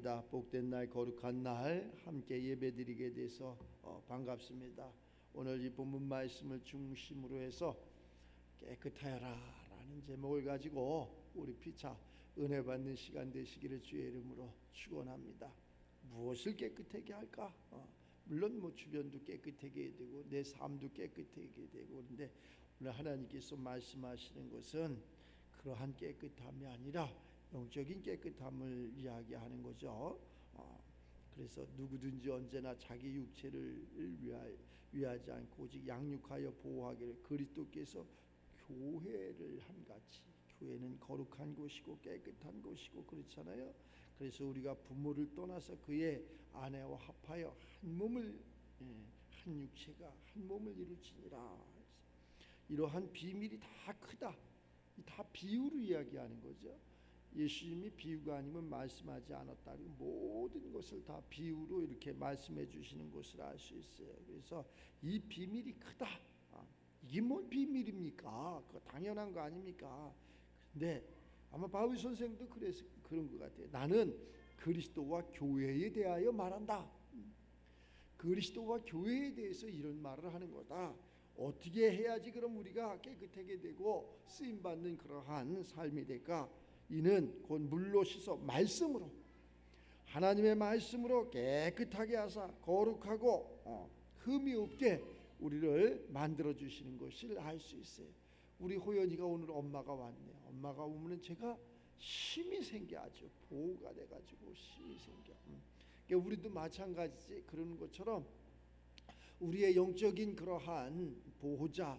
환영합니다. 복된 날, 거룩한 날 함께 예배드리게 돼서 반갑습니다. 오늘 이 본문 말씀을 중심으로 해서 깨끗하여라 라는 제목을 가지고 우리 피차 은혜 받는 시간 되시기를 주의 이름으로 축원합니다. 무엇을 깨끗하게 할까? 물론 주변도 깨끗하게 해야 되고 내 삶도 깨끗하게 되고, 그런데 오늘 하나님께서 말씀하시는 것은 그러한 깨끗함이 아니라 영적인 깨끗함을 이야기하는 거죠. 그래서 누구든지 언제나 자기 육체를 위하지 않고 오직 양육하여 보호하기를 그리스도께서 교회를 한같이, 교회는 거룩한 곳이고 깨끗한 곳이고 그렇잖아요. 그래서 우리가 부모를 떠나서 그의 아내와 합하여 한 몸을, 한 육체가 한 몸을 이루지니라. 이러한 비밀이 다 크다. 다 비유로 이야기하는 거죠. 예수님이 비유가 아니면 말씀하지 않았다. 모든 것을 다 비유로 이렇게 말씀해 주시는 것을 알 수 있어요. 그래서 이 비밀이 크다. 이게 뭔 비밀입니까? 그거 당연한 거 아닙니까? 근데 아마 바울 선생도 그래서 그런 것 같아요. 나는 그리스도와 교회에 대하여 말한다. 그리스도와 교회에 대해서 이런 말을 하는 거다. 어떻게 해야지 그럼 우리가 깨끗하게 되고 쓰임 받는 그러한 삶이 될까? 이는 곧 물로 씻어 말씀으로, 하나님의 말씀으로 깨끗하게 하사 거룩하고 흠이 없게 우리를 만들어 주시는 것을 알 수 있어요. 우리 호연이가 오늘 엄마가 왔네요. 엄마가 오면은 제가 힘이 생겨, 아주 보호가 돼가지고 힘이 생겨. 그러니까 우리도 마찬가지지. 그러는 것처럼 우리의 영적인 그러한 보호자,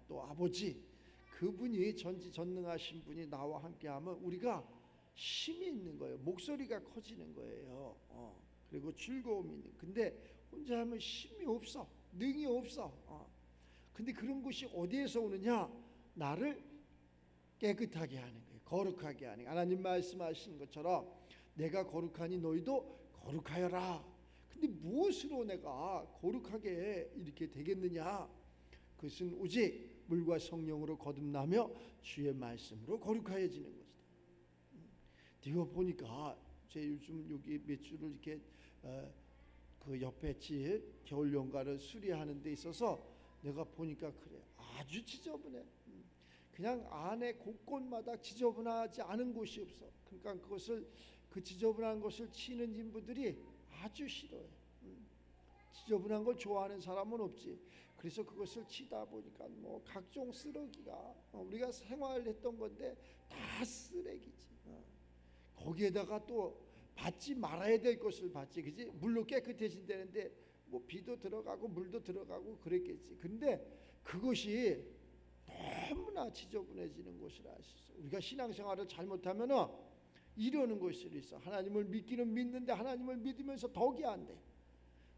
또 아버지, 그분이 전지전능하신 분이 나와 함께하면 우리가 힘이 있는 거예요. 목소리가 커지는 거예요. 그리고 즐거움이 있는. 근데 혼자 하면 힘이 없어, 능이 없어. 근데 그런 것이 어디에서 오느냐? 나를 깨끗하게 하는 거예요. 거룩하게 하는 거예요. 하나님 말씀하신 것처럼 내가 거룩하니 너희도 거룩하여라. 근데 무엇으로 내가 거룩하게 이렇게 되겠느냐? 그것은 오직 물과 성령으로 거듭나며 주의 말씀으로 거룩하여지는 것이다. 내가 보니까 제 요즘 여기 몇 주를 이렇게 그 옆에 집 겨울 연가를 수리하는 데 있어서 내가 보니까 그래, 아주 지저분해. 그냥 안에 곳곳마다 지저분하지 않은 곳이 없어. 그러니까 그 지저분한 것을 치는 인부들이 아주 싫어해. 지저분한 걸 좋아하는 사람은 없지. 그래서 그것을 치다 보니까 각종 쓰레기가, 우리가 생활했던 건데 다 쓰레기지. 거기에다가 또 받지 말아야 될 것을 받지, 그지? 물로 깨끗해진다는데 비도 들어가고 물도 들어가고 그랬겠지. 근데 그것이 너무나 지저분해지는 것을 알 수 있어. 우리가 신앙생활을 잘못하면은 이러는 것이 있어. 하나님을 믿기는 믿는데 하나님을 믿으면서 덕이 안 돼.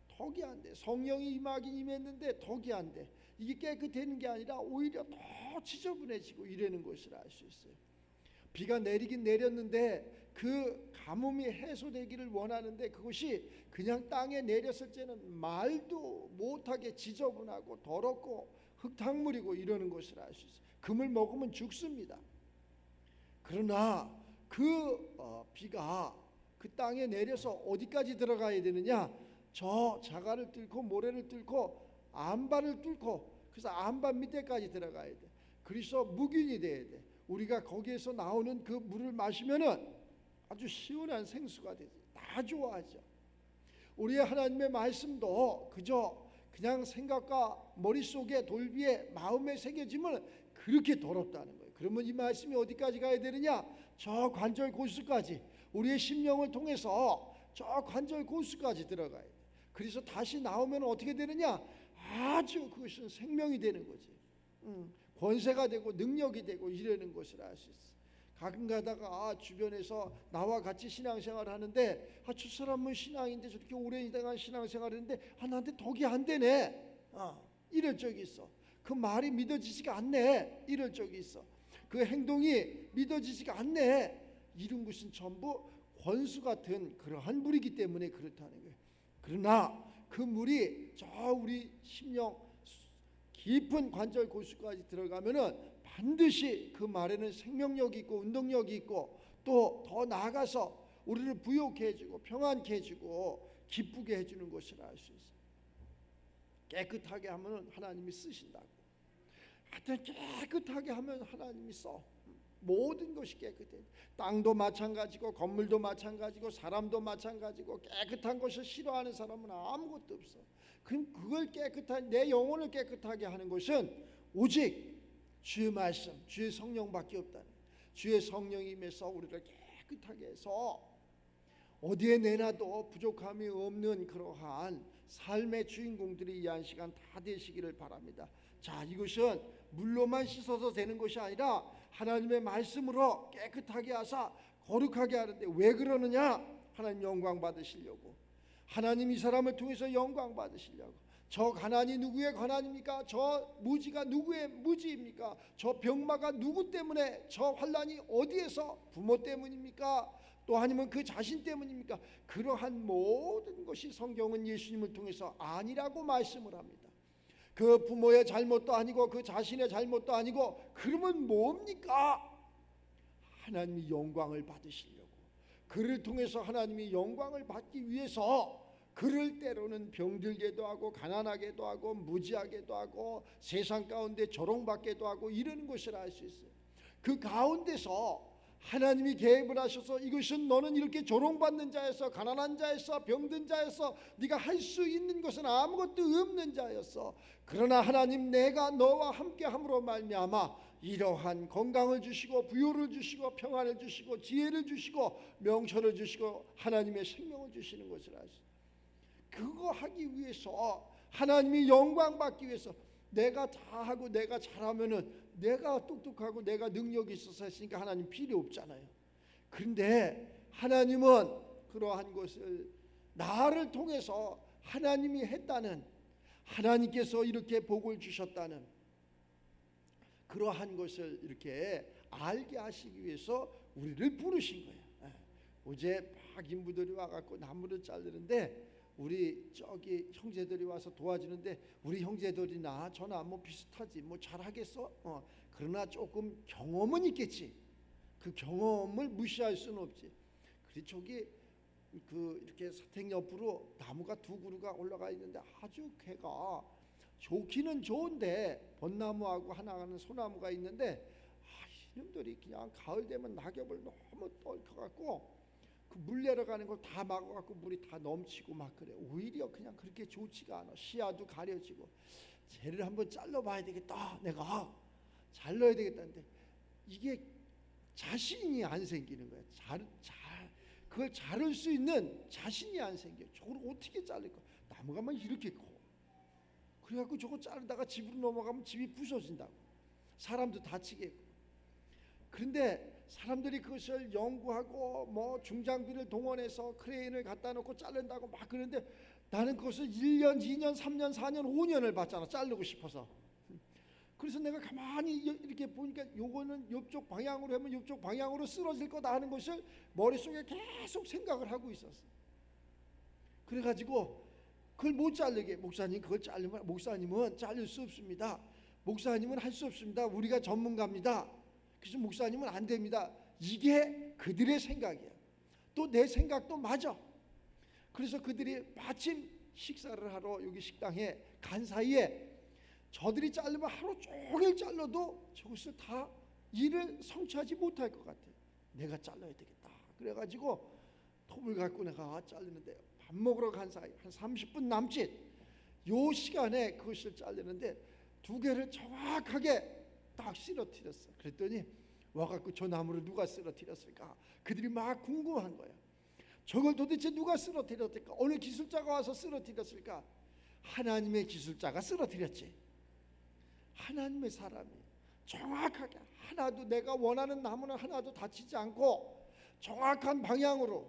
덕이 안 돼. 성령이 임하긴 임했는데 덕이 안 돼. 이게 깨끗해지는 게 아니라 오히려 더 지저분해지고 이러는 것을 알 수 있어요. 비가 내리긴 내렸는데 그 가뭄이 해소되기를 원하는데 그것이 그냥 땅에 내렸을 때는 말도 못하게 지저분하고 더럽고 흙탕물이고 이러는 것을 알 수 있어요. 금을 먹으면 죽습니다. 그러나 그 비가 그 땅에 내려서 어디까지 들어가야 되느냐? 저 자갈을 뚫고 모래를 뚫고 안반을 뚫고, 그래서 안반 밑에까지 들어가야 돼. 그래서 묵인이 돼야 돼. 우리가 거기에서 나오는 그 물을 마시면은 아주 시원한 생수가 되지. 다 좋아하죠. 우리의 하나님의 말씀도 그냥 생각과 머릿속에 돌비에 마음에 새겨지면 그렇게 더럽다는 거예요. 그러면 이 말씀이 어디까지 가야 되느냐? 저 관절 골수까지, 우리의 심령을 통해서 저 관절 골수까지 들어가야 돼. 그래서 다시 나오면 어떻게 되느냐? 아주 그것은 생명이 되는 거지. 권세가 되고 능력이 되고 이러는 것을 알 수 있어. 가끔 가다가 주변에서 나와 같이 신앙생활을 하는데 저 사람은 신앙인데 저렇게 오랜 신앙생활을 했는데 나한테 덕이 안 되네. 이럴 적이 있어. 그 말이 믿어지지가 않네. 이럴 적이 있어. 그 행동이 믿어지지가 않네. 이런 것은 전부 권수 같은 그러한 물이기 때문에 그렇다는 거예요. 그러나 그 물이 저 우리 심령 깊은 관절 골수까지 들어가면은 반드시 그 말에는 생명력이 있고 운동력이 있고 또 더 나아가서 우리를 부욕해 해주고 평안케 해주고 기쁘게 해주는 것이라 할 수 있어요. 깨끗하게 하면 하나님이 쓰신다고. 하여튼 깨끗하게 하면 하나님이 써. 모든 것이 깨끗해. 땅도 마찬가지고 건물도 마찬가지고 사람도 마찬가지고 깨끗한 것을 싫어하는 사람은 아무것도 없어. 그럼 그걸 깨끗한 내 영혼을 깨끗하게 하는 것은 오직 주의 말씀, 주의 성령밖에 없다는. 주의 성령이 임해서 우리를 깨끗하게 해서 어디에 내놔도 부족함이 없는 그러한 삶의 주인공들이 이 한 시간 다 되시기를 바랍니다. 자, 이것은 물로만 씻어서 되는 것이 아니라 하나님의 말씀으로 깨끗하게 하사 거룩하게 하는데 왜 그러느냐? 하나님 영광 받으시려고. 하나님 이 사람을 통해서 영광 받으시려고. 저 가난이 누구의 가난입니까? 저 무지가 누구의 무지입니까? 저 병마가 누구 때문에, 저 환난이 어디에서? 부모 때문입니까? 또 아니면 그 자신 때문입니까? 그러한 모든 것이 성경은 예수님을 통해서 아니라고 말씀을 합니다. 그 부모의 잘못도 아니고 그 자신의 잘못도 아니고 그러면 뭡니까? 하나님이 영광을 받으시려고. 그를 통해서 하나님이 영광을 받기 위해서 그를 때로는 병들게도 하고 가난하게도 하고 무지하게도 하고 세상 가운데 조롱받게도 하고 이러는 것이라 할 수 있어요. 그 가운데서 하나님이 계획을 하셔서 이것은 너는 이렇게 조롱받는 자였어, 가난한 자였어, 병든 자였어, 네가 할 수 있는 것은 아무것도 없는 자였어. 그러나 하나님 내가 너와 함께 함으로 말미암아 이러한 건강을 주시고 부요를 주시고 평안을 주시고 지혜를 주시고 명철을 주시고 하나님의 생명을 주시는 것을 알 수 있어요. 그거 하기 위해서 하나님이 영광 받기 위해서 내가 다 하고 내가 잘하면은 내가 똑똑하고 내가 능력이 있어서 했으니까 하나님 필요 없잖아요. 그런데 하나님은 그러한 것을 나를 통해서 하나님이 했다는, 하나님께서 이렇게 복을 주셨다는 그러한 것을 이렇게 알게 하시기 위해서 우리를 부르신 거예요. 어제 막 인부들이 와갖고 나무를 자르는데 우리 저기 형제들이 와서 도와주는데 우리 형제들이나 저나 뭐 비슷하지 뭐 잘하겠어? 그러나 조금 경험은 있겠지. 그 경험을 무시할 수는 없지. 그리 저기 그 이렇게 사택 옆으로 나무가 두 그루가 올라가 있는데 아주 걔가 좋기는 좋은데 벚나무하고 하나는 소나무가 있는데 이놈들이 그냥 가을 되면 낙엽을 너무 떨켜갖고 그 물 내려가는 걸 다 막아갖고 물이 다 넘치고 막 그래. 오히려 그냥 그렇게 좋지가 않아. 시야도 가려지고. 쟤를 한번 잘라봐야 되겠다. 내가 잘라야 되겠다는데 이게 자신이 안 생기는 거야. 그걸 자를 수 있는 자신이 안 생겨. 저걸 어떻게 자를까? 나무가 막 이렇게 커. 그래갖고 저거 자르다가 집으로 넘어가면 집이 부서진다고. 사람도 다치겠고. 그런데 사람들이 그것을 연구하고 뭐 중장비를 동원해서 크레인을 갖다 놓고 자른다고 막 그러는데 나는 그것을 1년, 2년, 3년, 4년, 5년을 봤잖아. 자르고 싶어서. 그래서 내가 가만히 이렇게 보니까 요거는 이쪽 방향으로 하면 이쪽 방향으로 쓰러질 거다 하는 것을 머릿속에 계속 생각을 하고 있었어. 그래가지고 그걸 못 자르게, 목사님 그걸 자르면, 목사님은 자를 수 없습니다. 목사님은 할 수 없습니다. 우리가 전문가입니다. 그래서 목사님은 안 됩니다. 이게 그들의 생각이야. 또 내 생각도 맞아. 그래서 그들이 마침 식사를 하러 여기 식당에 간 사이에 저들이 자르면 하루 종일 잘라도 저것을 다 일을 성취하지 못할 것 같아. 내가 잘라야 되겠다. 그래가지고 톱을 갖고 내가 자르는데 밥 먹으러 간 사이 한 30분 남짓 요 시간에 그것을 자르는데 두 개를 정확하게 딱 쓰러뜨렸어. 그랬더니 와갖고 저 나무를 누가 쓰러뜨렸을까? 그들이 막 궁금한 거야. 저걸 도대체 누가 쓰러뜨렸을까? 어느 기술자가 와서 쓰러뜨렸을까? 하나님의 기술자가 쓰러뜨렸지. 하나님의 사람이 정확하게 하나도 내가 원하는 나무는 하나도 다치지 않고 정확한 방향으로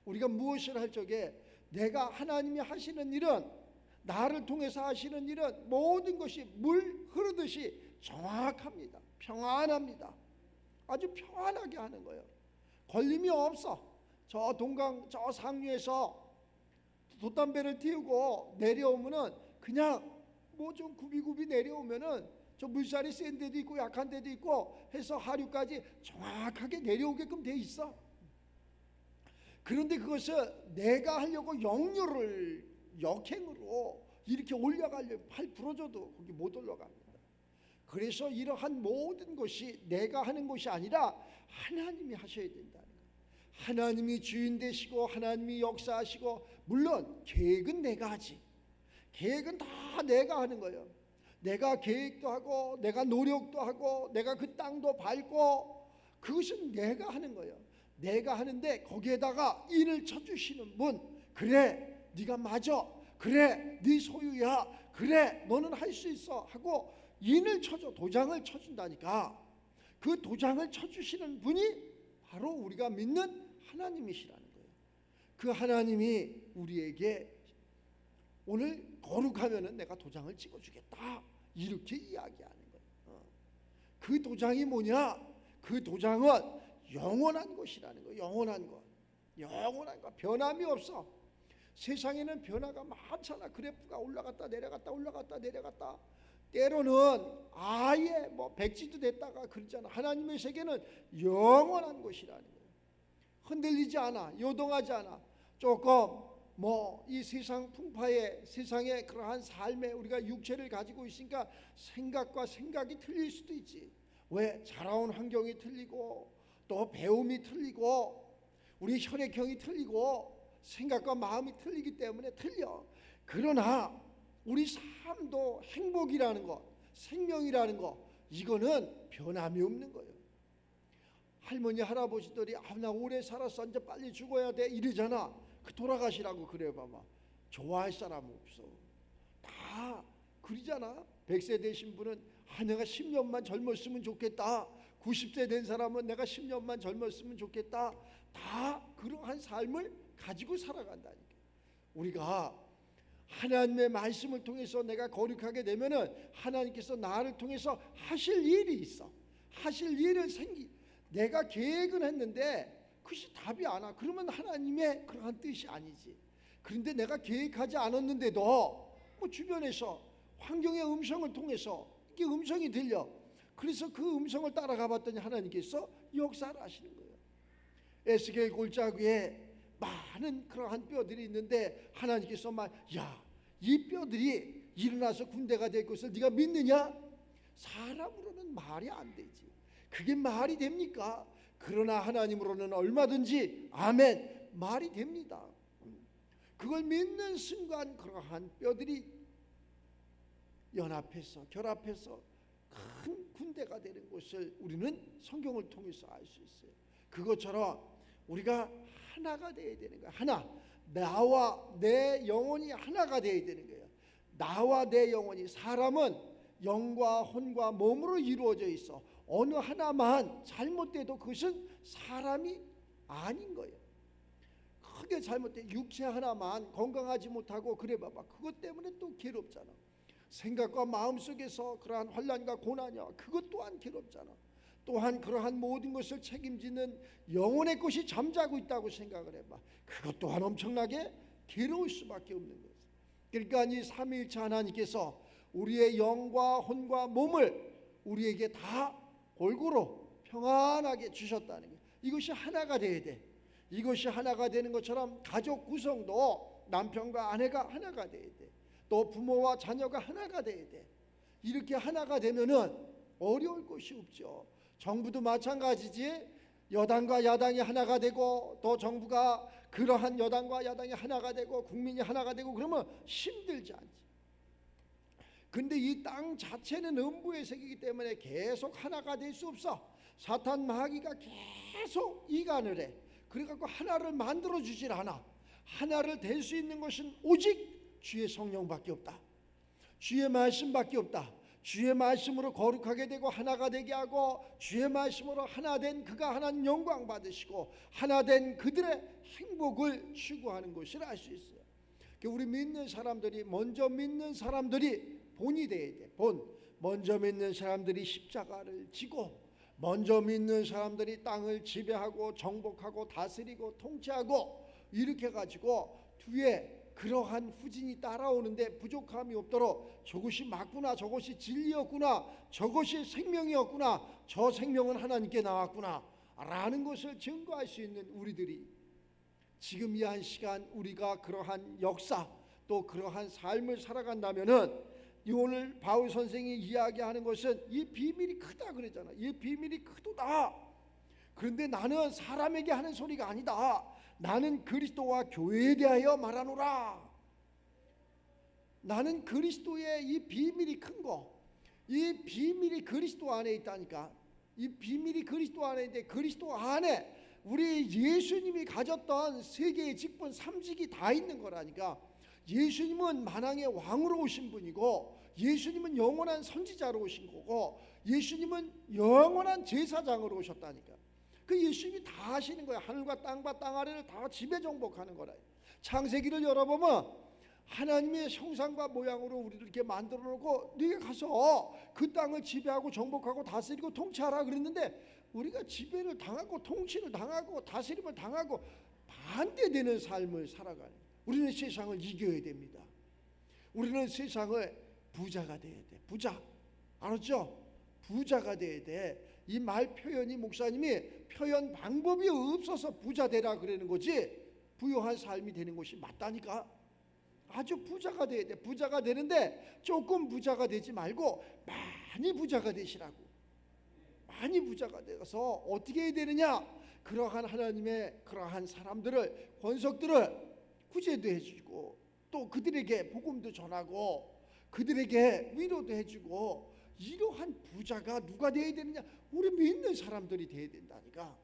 우리가 무엇을 할 적에 내가 하나님이 하시는 일은 나를 통해서 하시는 일은 모든 것이 물 흐르듯이 정확합니다. 평안합니다. 아주 평안하게 하는 거예요. 걸림이 없어. 저 동강 저 상류에서 돛담배를 띄우고 내려오면은 그냥 뭐 좀 굽이굽이 내려오면은 저 물살이 센 데도 있고 약한 데도 있고 해서 하류까지 정확하게 내려오게끔 돼 있어. 그런데 그것을 내가 하려고 역류를 역행으로 이렇게 올라가려고 팔 부러져도 거기 못 올라갑니다. 그래서 이러한 모든 것이 내가 하는 것이 아니라 하나님이 하셔야 된다는 거예요. 하나님이 주인 되시고 하나님이 역사하시고, 물론 계획은 내가 하지. 계획은 다 내가 하는 거예요. 내가 계획도 하고 내가 노력도 하고 내가 그 땅도 밟고, 그것은 내가 하는 거예요. 내가 하는데 거기에다가 인을 쳐주시는 분, 그래 네가 맞아, 그래 네 소유야, 그래 너는 할 수 있어 하고 인을 쳐줘, 도장을 쳐준다니까. 그 도장을 쳐주시는 분이 바로 우리가 믿는 하나님이시라는 거예요. 그 하나님이 우리에게 오늘 거룩하면은 내가 도장을 찍어주겠다, 이렇게 이야기하는 거예요. 그 도장이 뭐냐? 그 도장은 영원한 것이라는 거예요. 영원한 것, 영원한 것, 변함이 없어. 세상에는 변화가 많잖아. 그래프가 올라갔다 내려갔다 올라갔다 내려갔다. 때로는 아예 뭐 백지도 됐다가 그러잖아. 하나님의 세계는 영원한 것이라는 거예요. 흔들리지 않아, 요동하지 않아. 조금 뭐 이 세상 풍파에, 세상의 그러한 삶에 우리가 육체를 가지고 있으니까 생각과 생각이 틀릴 수도 있지. 왜? 자라온 환경이 틀리고 또 배움이 틀리고 우리 혈액형이 틀리고 생각과 마음이 틀리기 때문에 틀려. 그러나 우리 삶도 행복이라는 것, 생명이라는 것, 이거는 변함이 없는 거예요. 할머니 할아버지들이 나 오래 살았어, 이제 빨리 죽어야 돼 이러잖아. 그 돌아가시라고 그래 봐봐. 좋아할 사람 없어. 다 그러잖아. 100세 되신 분은 내가 10년만 젊었으면 좋겠다. 90세 된 사람은 내가 10년만 젊었으면 좋겠다. 다 그러한 삶을 가지고 살아간다니까. 우리가 하나님의 말씀을 통해서 내가 거룩하게 되면은 하나님께서 나를 통해서 하실 일이 있어. 하실 일을 내가 계획은 했는데 그것이 답이 안 와. 그러면 하나님의 그러한 뜻이 아니지. 그런데 내가 계획하지 않았는데도 뭐 주변에서 환경의 음성을 통해서 이게 음성이 들려. 그래서 그 음성을 따라가 봤더니 하나님께서 역사를 하시는 거예요. 에스겔 골짜기에 많은 그러한 뼈들이 있는데 하나님께서 이 뼈들이 일어나서 군대가 될 것을 네가 믿느냐? 사람으로는 말이 안 되지. 그게 말이 됩니까? 그러나 하나님으로는 얼마든지 아멘, 말이 됩니다. 그걸 믿는 순간 그러한 뼈들이 연합해서 결합해서 큰 군대가 되는 것을 우리는 성경을 통해서 알 수 있어요. 그것처럼 우리가 하나가 되어야 되는 거야. 하나, 나와 내 영혼이 하나가 되어야 되는 거예요. 나와 내 영혼이, 사람은 영과 혼과 몸으로 이루어져 있어. 어느 하나만 잘못돼도 그것은 사람이 아닌 거예요. 크게 잘못돼 육체 하나만 건강하지 못하고 그래 봐봐. 그것 때문에 또 괴롭잖아. 생각과 마음 속에서 그러한 환난과 고난이야. 그것 또한 괴롭잖아. 또한 그러한 모든 것을 책임지는 영혼의 것이 잠자고 있다고 생각을 해봐. 그것 또한 엄청나게 괴로울 수밖에 없는 거예요. 그러니까 이 삼위일체 하나님께서 우리의 영과 혼과 몸을 우리에게 다 골고루 평안하게 주셨다는 거예요. 이것이 하나가 돼야 돼. 이것이 하나가 되는 것처럼 가족 구성도 남편과 아내가 하나가 돼야 돼. 또 부모와 자녀가 하나가 돼야 돼. 이렇게 하나가 되면은 어려울 것이 없죠. 정부도 마찬가지지. 여당과 야당이 하나가 되고 또 정부가 그러한 여당과 야당이 하나가 되고 국민이 하나가 되고 그러면 힘들지 않지. 근데 이 땅 자체는 음부의 세계이기 때문에 계속 하나가 될 수 없어. 사탄 마귀가 계속 이간을 해. 그래갖고 하나를 만들어 주질 않아. 하나를 될 수 있는 것은 오직 주의 성령밖에 없다. 주의 말씀밖에 없다. 주의 말씀으로 거룩하게 되고 하나가 되게 하고 주의 말씀으로 하나된 그가 하나님 영광 받으시고 하나된 그들의 행복을 추구하는 것을 알 수 있어요. 우리 믿는 사람들이, 먼저 믿는 사람들이 본이 돼야 돼. 본. 먼저 믿는 사람들이 십자가를 지고, 먼저 믿는 사람들이 땅을 지배하고 정복하고 다스리고 통치하고 이렇게 가지고 뒤에 그러한 후진이 따라오는데 부족함이 없도록 저것이 맞구나, 저것이 진리였구나, 저것이 생명이었구나, 저 생명은 하나님께 나왔구나 라는 것을 증거할 수 있는 우리들이 지금 이 한 시간 우리가 그러한 역사 또 그러한 삶을 살아간다면은 이 오늘 바울 선생이 이야기하는 것은 이 비밀이 크다 그랬잖아. 이 비밀이 크도다. 그런데 나는 사람에게 하는 소리가 아니다. 나는 그리스도와 교회에 대하여 말하노라. 나는 그리스도의 이 비밀이 큰 거, 이 비밀이 그리스도 안에 있다니까. 이 비밀이 그리스도 안에 있는데 그리스도 안에 우리 예수님이 가졌던 세계의 직분 삼직이 다 있는 거라니까. 예수님은 만왕의 왕으로 오신 분이고, 예수님은 영원한 선지자로 오신 거고, 예수님은 영원한 제사장으로 오셨다니까. 그 예수님이 다 하시는 거야. 하늘과 땅과 땅 아래를 다 지배 정복하는 거라. 창세기를 열어보면 하나님의 형상과 모양으로 우리를 이렇게 만들어 놓고 네가 가서 그 땅을 지배하고 정복하고 다스리고 통치하라 그랬는데, 우리가 지배를 당하고 통치를 당하고 다스림을 당하고 반대되는 삶을 살아가는. 우리는 세상을 이겨야 됩니다. 우리는 세상을 부자가 돼야 돼. 부자. 알았죠? 부자가 돼야 돼. 이 말 표현이 목사님이 표현 방법이 없어서 부자 되라 그러는 거지, 부유한 삶이 되는 것이 맞다니까. 아주 부자가 돼야 돼. 부자가 되는데 조금 부자가 되지 말고 많이 부자가 되시라고. 많이 부자가 되어서 어떻게 해야 되느냐? 그러한 하나님의 그러한 사람들을, 권속들을 구제도 해주고, 또 그들에게 복음도 전하고, 그들에게 위로도 해주고, 이러한 부자가 누가 되어야 되느냐? 우리 믿는 사람들이 되어야 된다니까.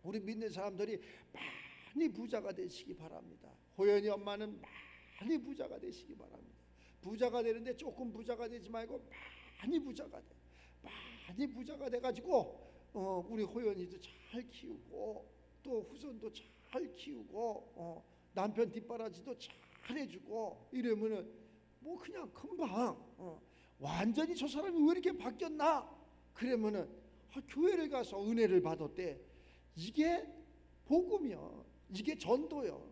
우리 믿는 사람들이 많이 부자가 되시기 바랍니다. 호연이 엄마는 많이 부자가 되시기 바랍니다. 부자가 되는데 조금 부자가 되지 말고 많이 부자가 돼. 많이 부자가 돼가지고 우리 호연이도 잘 키우고, 또 후손도 잘 키우고, 남편 뒷바라지도 잘 해주고 이러면은 뭐 그냥 금방 완전히 저 사람이 왜 이렇게 바뀌었나? 그러면은 교회를 가서 은혜를 받았대. 이게 복음이요. 이게 전도요.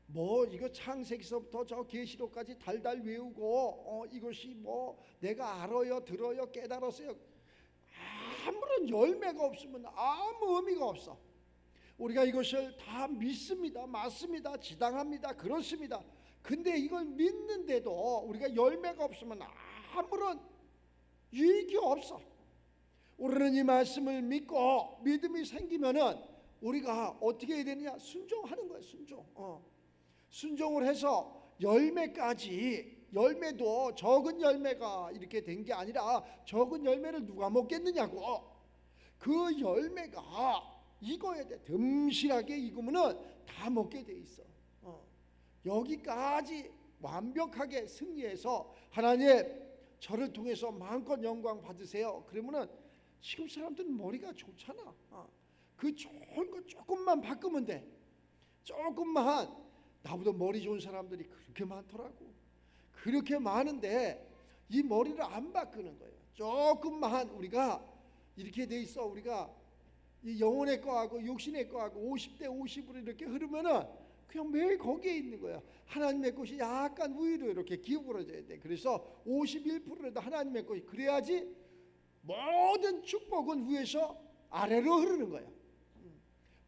뭐 이거 창세기서부터 저 계시록까지 달달 외우고 이것이 뭐 내가 알아요, 들어요, 깨달았어요, 아무런 열매가 없으면 아무 의미가 없어. 우리가 이것을 다 믿습니다, 맞습니다, 지당합니다, 그렇습니다. 근데 이걸 믿는데도 우리가 열매가 없으면 아무런 유익이 없어. 우리는 이 말씀을 믿고 믿음이 생기면은 우리가 어떻게 해야 되느냐? 순종하는 거야. 순종을 해서 열매까지, 열매도 적은 열매가 이렇게 된 게 아니라 적은 열매를 누가 먹겠느냐고. 그 열매가 익어야 돼. 듬실하게 익으면은 다 먹게 돼 있어. 여기까지 완벽하게 승리해서 하나님 저를 통해서 마음껏 영광 받으세요. 그러면은 지금 사람들은 머리가 좋잖아. 그 좋은 거 조금만 바꾸면 돼. 조금만. 나보다 머리 좋은 사람들이 그렇게 많더라고. 그렇게 많은데 이 머리를 안 바꾸는 거예요. 조금만 우리가 이렇게 돼 있어. 우리가 이 영혼의 거하고 육신의 거하고 50대 50으로 이렇게 흐르면은 그냥 매일 거기에 있는 거야. 하나님의 것이 약간 위로 이렇게 기울어져야 돼. 그래서 51%라도 하나님의 것이, 그래야지 모든 축복은 위에서 아래로 흐르는 거야.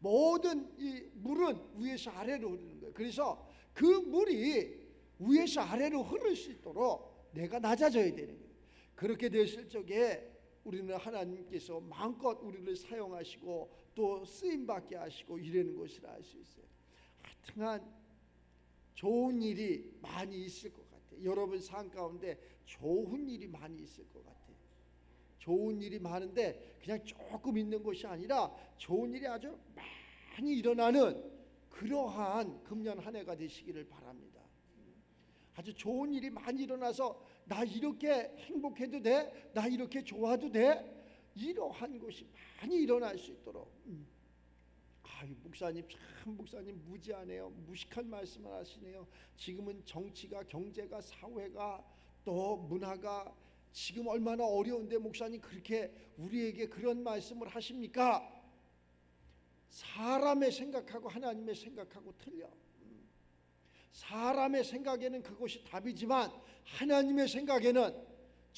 모든 이 물은 위에서 아래로 흐르는 거예요. 그래서 그 물이 위에서 아래로 흐를 수 있도록 내가 낮아져야 되는 거예요. 그렇게 됐을 적에 우리는 하나님께서 마음껏 우리를 사용하시고 또 쓰임받게 하시고 이러는 것을 알 수 있어요. 하여튼간 좋은 일이 많이 있을 것 같아요. 여러분 삶 가운데 좋은 일이 많이 있을 것 같아요. 좋은 일이 많은데 그냥 조금 있는 것이 아니라 좋은 일이 아주 많이 일어나는 그러한 금년 한 해가 되시기를 바랍니다. 아주 좋은 일이 많이 일어나서 나 이렇게 행복해도 돼? 나 이렇게 좋아도 돼? 이러한 것이 많이 일어날 수 있도록. 목사님 참 목사님 무지하네요. 무식한 말씀을 하시네요. 지금은 정치가, 경제가, 사회가, 또 문화가 지금 얼마나 어려운데 목사님 그렇게 우리에게 그런 말씀을 하십니까? 사람의 생각하고 하나님의 생각하고 틀려. 사람의 생각에는 그것이 답이지만 하나님의 생각에는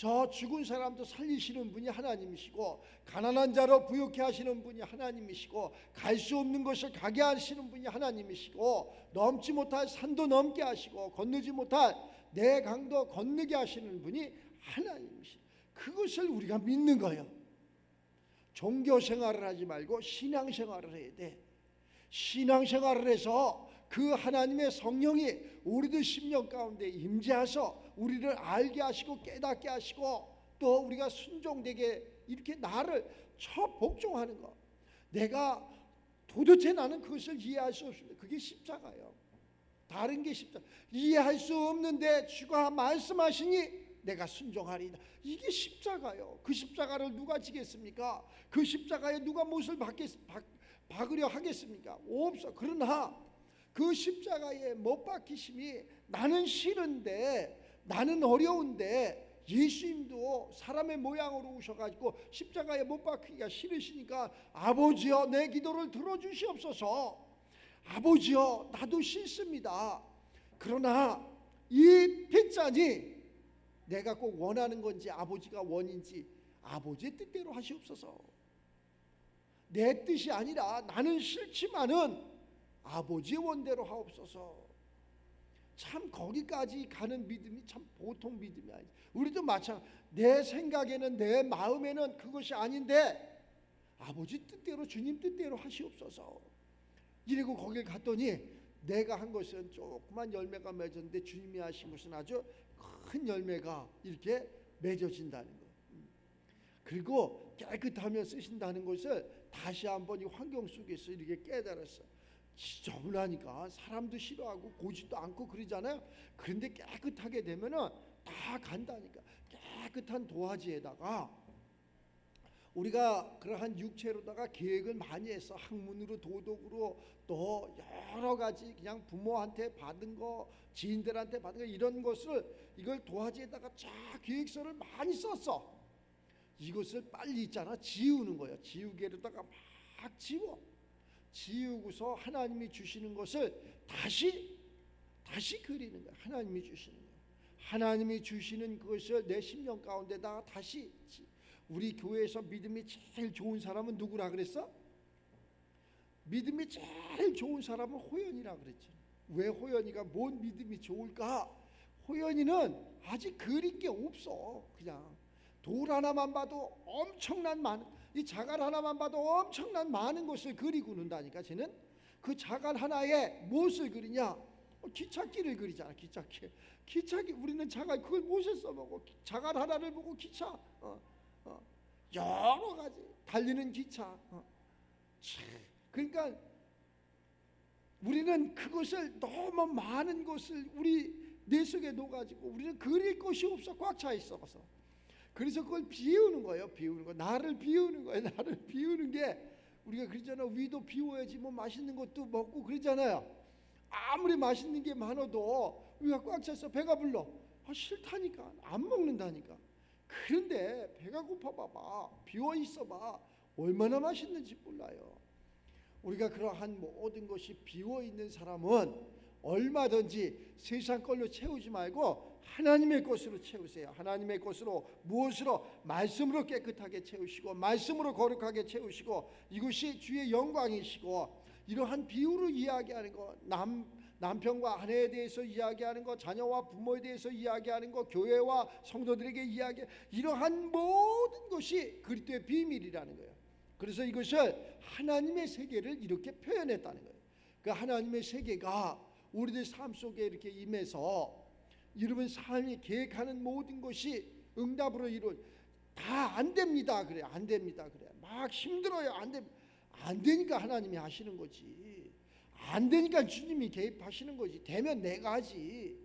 저 죽은 사람도 살리시는 분이 하나님이시고, 가난한 자로 부욕케 하시는 분이 하나님이시고, 갈 수 없는 것을 가게 하시는 분이 하나님이시고, 넘지 못할 산도 넘게 하시고, 건너지 못할 내 강도 건너게 하시는 분이 하나님이시고, 그것을 우리가 믿는 거예요. 종교 생활을 하지 말고 신앙 생활을 해야 돼. 신앙 생활을 해서 그 하나님의 성령이 우리들 심령 가운데 임재하셔 우리를 알게 하시고 깨닫게 하시고, 또 우리가 순종되게 이렇게 나를 복종하는 거. 내가 도대체 나는 그것을 이해할 수 없습니다. 그게 십자가예요. 다른 게 십자가. 이해할 수 없는데 주가 말씀하시니 내가 순종하리이다. 이게 십자가요. 그 십자가를 누가 지겠습니까? 그 십자가에 누가 못을 박으려 하겠습니까? 없어. 그러나 그 십자가에 못 박히심이 나는 싫은데, 나는 어려운데, 예수님도 사람의 모양으로 오셔가지고 십자가에 못 박히기가 싫으시니까, 아버지여 내 기도를 들어주시옵소서. 아버지여 나도 싫습니다. 그러나 이 핏잔이 내가 꼭 원하는 건지 아버지가 원인지 아버지의 뜻대로 하시옵소서. 내 뜻이 아니라 나는 싫지만은 아버지의 원대로 하옵소서. 참 거기까지 가는 믿음이 참 보통 믿음이 아니지. 우리도 마찬가지. 내 생각에는, 내 마음에는 그것이 아닌데 아버지 뜻대로, 주님 뜻대로 하시옵소서. 이러고 거길 갔더니 내가 한 것은 조그만 열매가 맺었는데 주님이 하신 것은 아주 큰 열매가 이렇게 맺어진다는 거. 그리고 깨끗하며 쓰신다는 것을 다시 한번 이 환경 속에서 이렇게 깨달았어. 지저분하니까 사람도 싫어하고 고지도 않고 그러잖아요. 그런데 깨끗하게 되면은 다 간다니까. 깨끗한 도화지에다가 우리가 그러한 육체로다가 계획을 많이 해서 학문으로, 도덕으로, 또 여러 가지 그냥 부모한테 받은 거, 지인들한테 받은 거, 이런 것을 이걸 도화지에다가 쫙 계획서를 많이 썼어. 이것을 빨리 있잖아 지우는 거예요. 지우개로다가 막 지우고서 하나님이 주시는 것을 다시 그리는 거야. 하나님이 주시는 거야. 하나님이 주시는 그것을 내 심령 가운데다가 다시. 우리 교회에서 믿음이 제일 좋은 사람은 누구라 그랬어? 믿음이 제일 좋은 사람은 호연이라 그랬죠. 왜 호연이가 뭔 믿음이 좋을까? 호연이는 아직 그릴 게 없어. 그냥 돌 하나만 봐도 엄청난 많은, 이 자갈 하나만 봐도 엄청난 많은 것을 그리고 는다니까. 쟤는 그 자갈 하나에 무엇을 그리냐? 기찻길을 그리잖아. 기찻길. 우리는 자갈 그걸 무엇에 써먹어? 자갈 하나를 보고 기차. 여러 가지 달리는 기차. 그러니까 우리는 그것을 너무 많은 것을 우리 내 속에 놓아가지고 우리는 그릴 것이 없어. 꽉 차 있어서. 그래서 그걸 비우는 거예요. 비우는 거. 나를 비우는 거예요. 나를 비우는 게, 우리가 그러잖아요. 위도 비워야지 뭐 맛있는 것도 먹고 그러잖아요. 아무리 맛있는 게 많아도 위가 꽉 차서 배가 불러. 싫다니까. 안 먹는다니까. 그런데 배가 고파 봐봐. 비워 있어 봐. 얼마나 맛있는지 몰라요. 우리가 그러한 모든 것이 비워 있는 사람은 얼마든지 세상 걸로 채우지 말고 하나님의 것으로 채우세요. 하나님의 것으로, 무엇으로? 말씀으로 깨끗하게 채우시고, 말씀으로 거룩하게 채우시고, 이것이 주의 영광이시고, 이러한 비유로 이야기하는 거, 남편과 아내에 대해서 이야기하는 거, 자녀와 부모에 대해서 이야기하는 거, 교회와 성도들에게 이러한 모든 것이 그리스도의 비밀이라는 거예요. 그래서 이것을 하나님의 세계를 이렇게 표현했다는 거예요. 그 하나님의 세계가 우리들 삶 속에 이렇게 임해서 여러분 삶이 계획하는 모든 것이 응답으로 다 안 됩니다. 그래. 안 됩니다. 그래. 막 힘들어요. 안 되니까 하나님이 하시는 거지. 안 되니까 주님이 개입하시는 거지. 되면 내가 하지.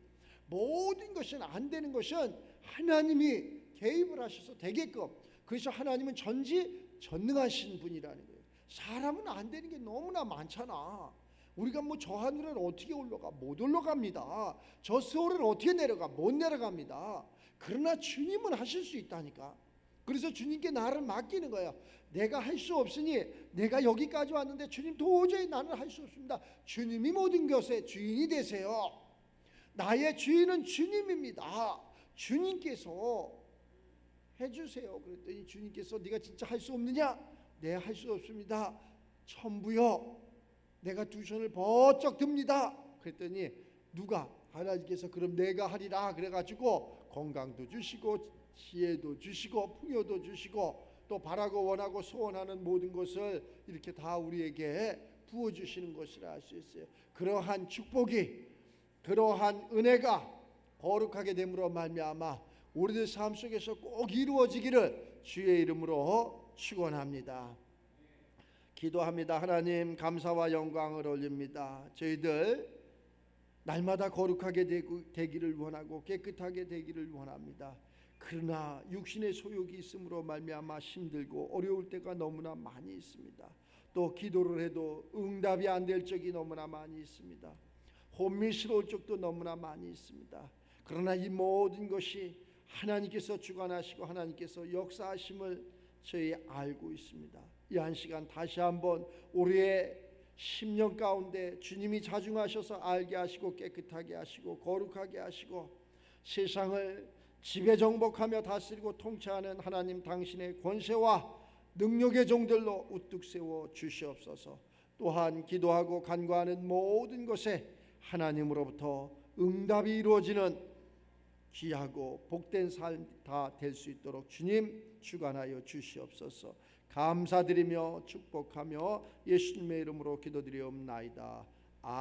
모든 것은 안 되는 것은 하나님이 개입을 하셔서 되게끔. 그래서 하나님은 전지전능하신 분이라는 거예요. 사람은 안 되는 게 너무나 많잖아. 우리가 뭐 저 하늘을 어떻게 올라가? 못 올라갑니다. 저 세월을 어떻게 내려가? 못 내려갑니다. 그러나 주님은 하실 수 있다니까. 그래서 주님께 나를 맡기는 거야. 내가 할 수 없으니, 내가 여기까지 왔는데 주님 도저히 나는 할 수 없습니다. 주님이 모든 것의 주인이 되세요. 나의 주인은 주님입니다. 주님께서 해주세요. 그랬더니 주님께서 네가 진짜 할 수 없느냐? 네, 할 수 없습니다. 천부여, 내가 두 손을 번쩍 듭니다. 그랬더니 누가? 하나님께서 그럼 내가 하리라 그래가지고 건강도 주시고 지혜도 주시고 풍요도 주시고 또 바라고 원하고 소원하는 모든 것을 이렇게 다 우리에게 부어주시는 것이라 할 수 있어요. 그러한 축복이, 그러한 은혜가 거룩하게 됨으로 말미암아 우리들 삶 속에서 꼭 이루어지기를 주의 이름으로 축원합니다. 기도합니다. 하나님, 감사와 영광을 올립니다. 저희들 날마다 거룩하게 되기를 원하고 깨끗하게 되기를 원합니다. 그러나 육신의 소욕이 있음으로 말미암아 힘들고 어려울 때가 너무나 많이 있습니다. 또 기도를 해도 응답이 안 될 적이 너무나 많이 있습니다. 혼미스러울 적도 너무나 많이 있습니다. 그러나 이 모든 것이 하나님께서 주관하시고 하나님께서 역사하심을 저희 알고 있습니다. 이 한 시간 다시 한번 우리의 심령 가운데 주님이 자중하셔서 알게 하시고 깨끗하게 하시고 거룩하게 하시고 세상을 지배정복하며 다스리고 통치하는 하나님 당신의 권세와 능력의 종들로 우뚝 세워 주시옵소서. 또한 기도하고 간구하는 모든 것에 하나님으로부터 응답이 이루어지는 귀하고 복된 삶 다 될 수 있도록 주님 주관하여 주시옵소서. 감사드리며 축복하며 예수님의 이름으로 기도드리옵나이다. 아멘.